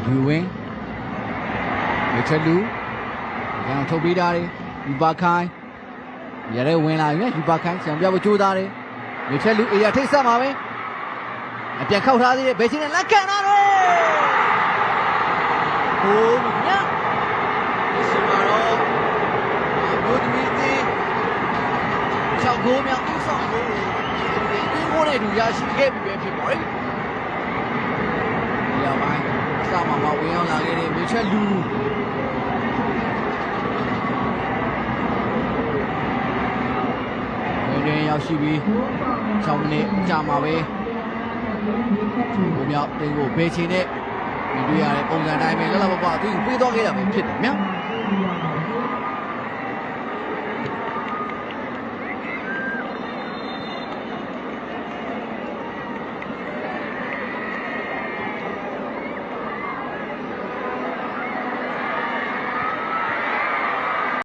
လူဝင်းရချက်လူရန်ထုတ်ပေးတာတွေယူပါခိုင်းရတဲ့ဝင်လာပြီယူပါခိုင်းဆံပြဖို့ကြိုးစားတယ်ရချက်လူအေရထိတ်ဆက်မှာပဲအပြန်ခောက်ထားသေးတယ်ဘယ်ချင်းနဲ့လက်ခံတာလဲဟိုးမြတ်ဒီစမာတော့ဘုဒ္ဓမီသေး6ဂိုးမြောက်ဥဆောင်ဂိုးကိုဒီကိုနဲ့တူရရှိခဲ့ပြီပဲဖြစ်ပါလေရပိုင်းအစမှာဝင်ရောက်လာခဲ့တဲ့ရချက်လူရောက်ရှိပြီး6မိနစ်ကြာမှာပဲဘုံမြောက်တင်းကိုဘေးချင်နဲ့တွေ့ရတဲ့ပုံစံတိုင်းပဲလှလှပပသူပေးတော့ခဲ့တာပဲဖြစ်တယ်ဗျာ